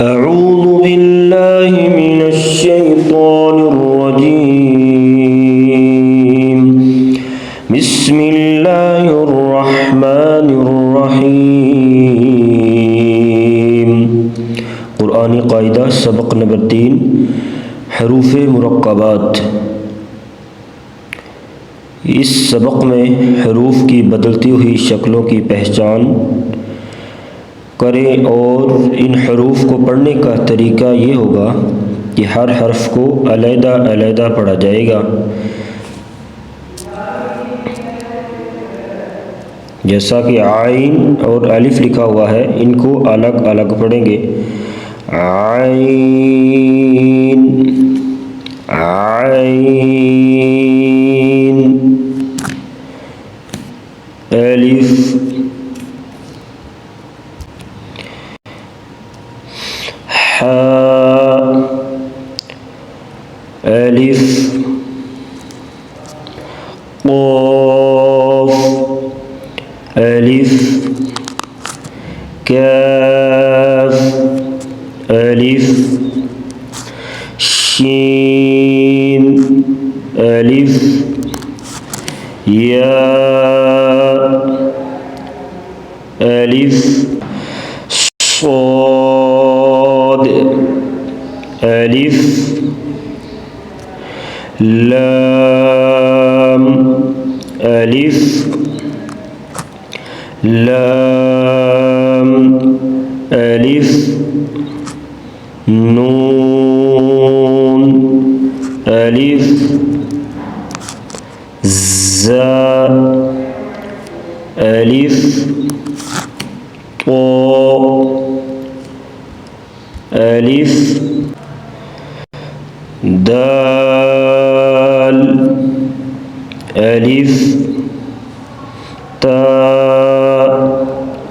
أعوذ بالله من الشيطان الرجيم. بسم الله الرحمن الرحيم. قرآنی قاعدہ سبق نمبر 3 حروف مرکبات. इस सबक में हरूफ की बदलती हुई शक्लों की पहचान करें और इन हरूफ को पढ़ने का तरीका ये होगा कि हर हर्फ को अलग-अलग पढ़ा जाएगा. जैसा कि आइन और अलिफ लिखा हुआ है, इनको अलग अलग पढ़ेंगे. आइन आइन, अलिफ हा, अलिफ क़ाफ़, अलिफ काफ, अलिफ शीन, अलिफ या, अलिफ صاد, अलिफ लाम, अलिफ लाम, अलिफ नून, अलिफ ज़ा, अलिफ तो, अलिफ दाल, अलिफ ता,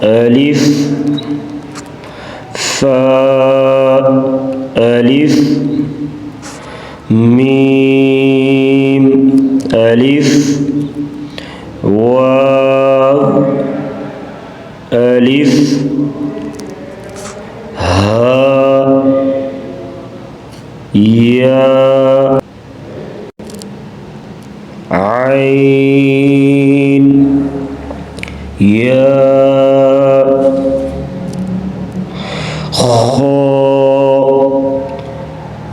अलिफ फा, अलिफ मीम, अलिफ वाव, अलिफ हा, या, आइन, या, खा,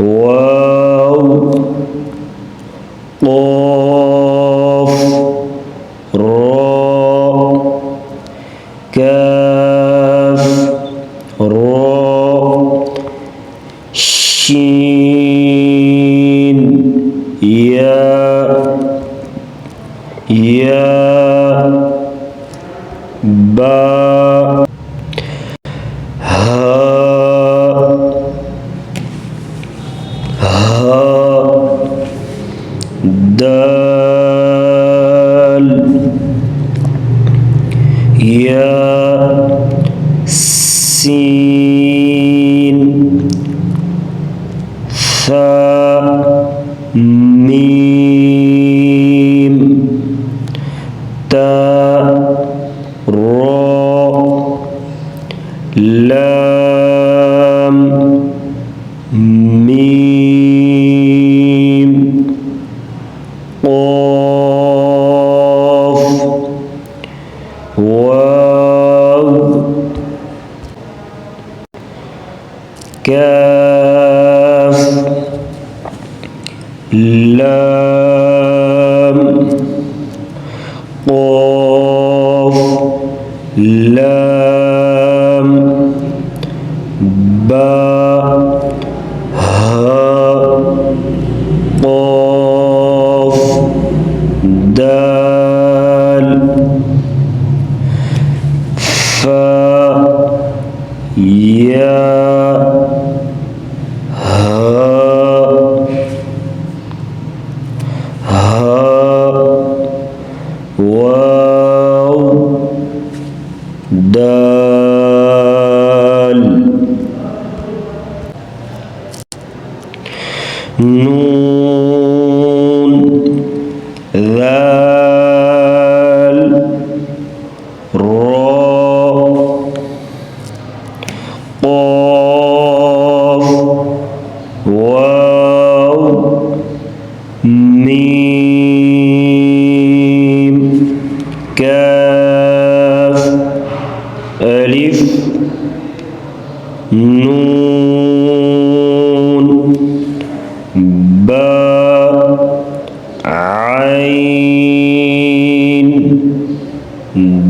वाव, क़ाफ़, रा, काफ, रा, शीन, या, बा, दाल, या, सीन, सा, मीम, ता, रा, लाम, मीम, क़ाफ़, वाव, काफ, लाम, क़ाफ़, लाम, बा, हा, क़ाफ़, दाल, फा, या, वाव, दाल, नून, ज़ाल, रा, क़ाफ़, नून बा आइन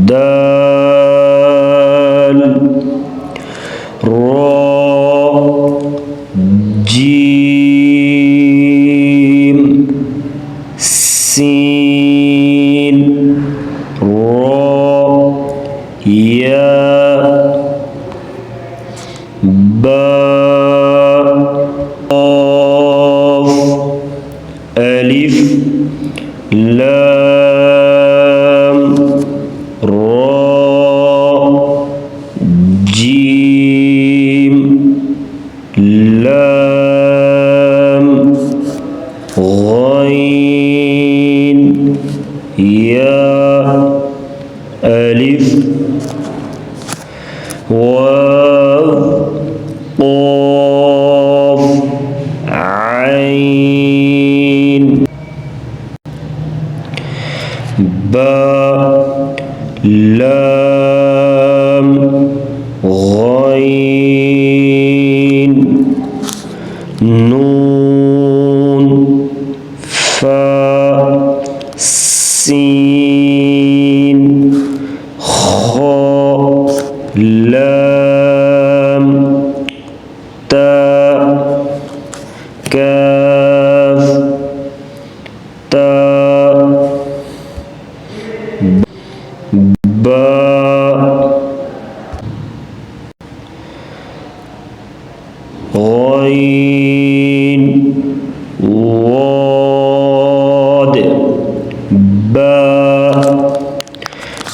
दाल रा जीम सीन रा या बा قاف ألف لام را جيم لام غين يا ألف واو قاف عين با لام غين نون فا سين خا لام تا كاف تا با غين واد با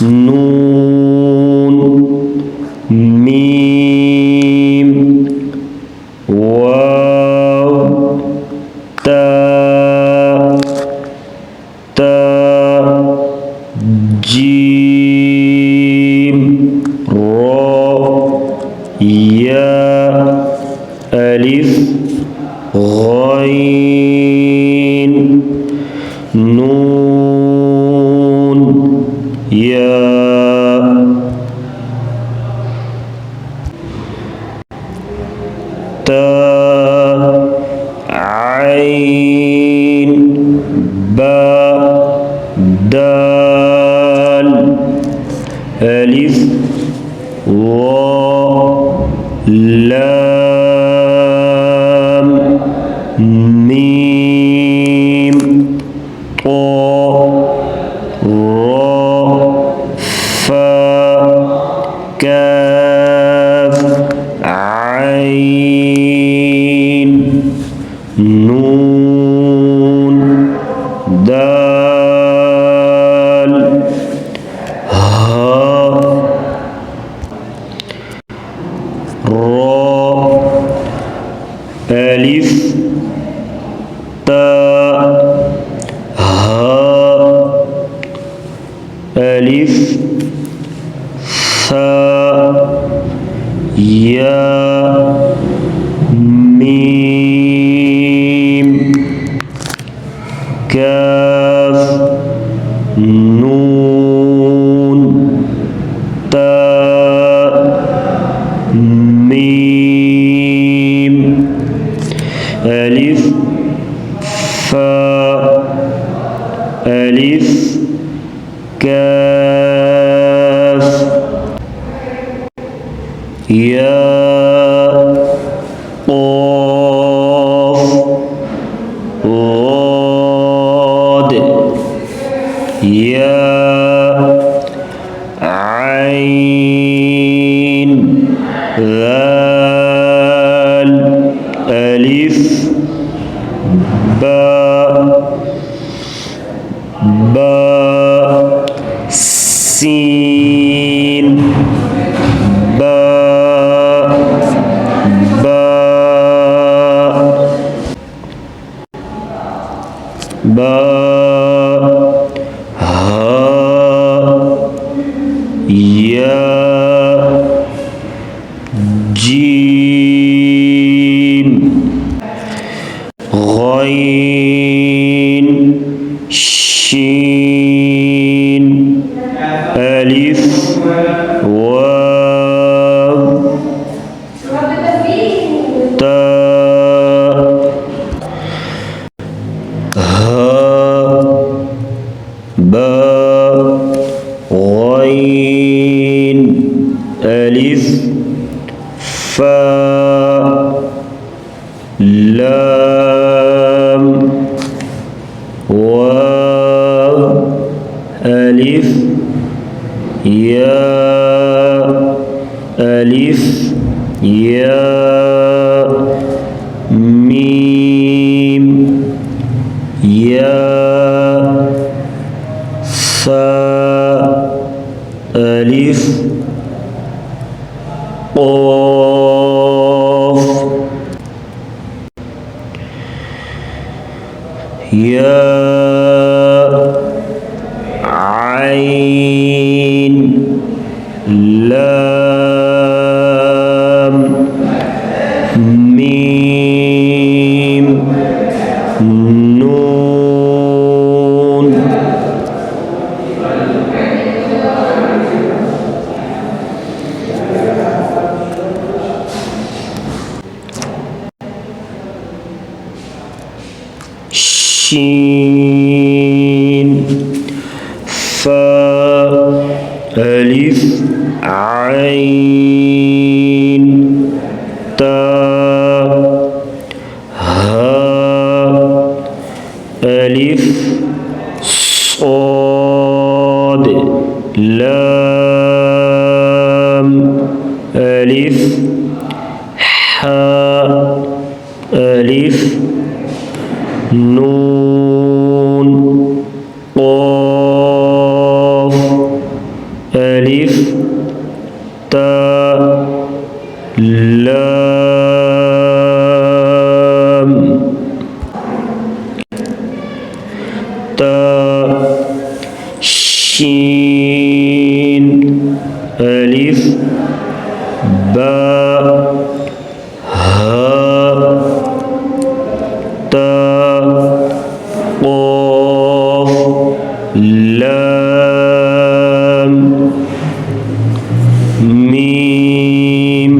نون ميم واو تا جيم را يا ألف غين نون يا تا عين با دال ألف واو لام ميم طا را فا كاف عين نون دال ها را ألف تا ها ألف ثا يا ميم كاف نون تا ميم ألف فا ألف كاف يا قاف غاد يا عين ذال ألف با سين با ها يا جيم غين شين ألف واو मीम या सा अलिफ क़ाफ या आइन लाम मीम नून शीन फा अलिफ आइन ता हा अलिफ صاد लाम अलिफ हा अलिफ नून क़ाफ अलिफ ता लाम ता शीन अलिफ बा हा ता क़ाफ लाम मीम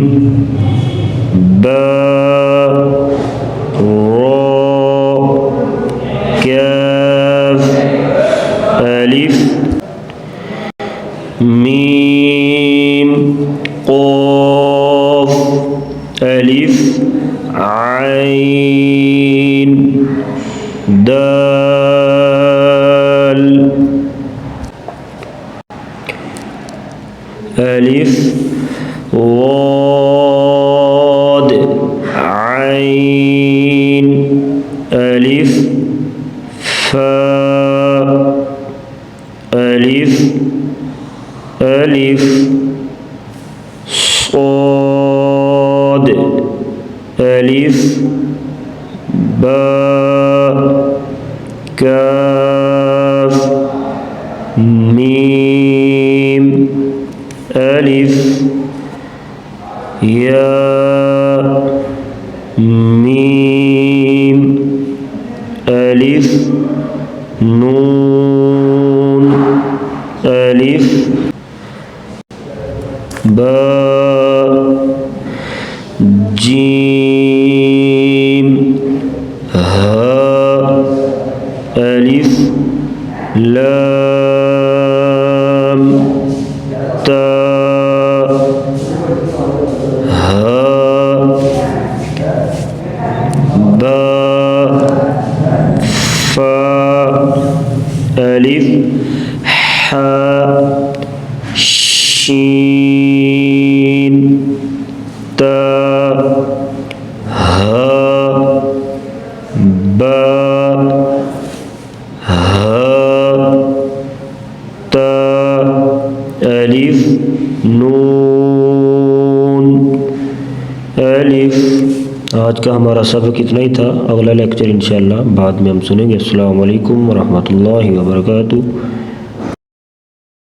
बा रा काफ अलिफ मीम क़ाफ अलिफ आइन दाल अलिफ वाद आइन अलिफ फा अलिफ अलिफ صاد अलिफ बा काफ मीम अलिफ या मीम अलिफ नून अलिफ बा जीम हा अलिफ लाम ता हा बा फा अलिफ हा शीन ता हा बा हा ता अलिफ नून अलिफ। आज का हमारा सबक इतना ही था। अगला लेक्चर इंशाअल्लाह बाद में हम सुनेंगे। अस्सलामु अलैकुम वरहमतुल्लाहि वबरकातुहू।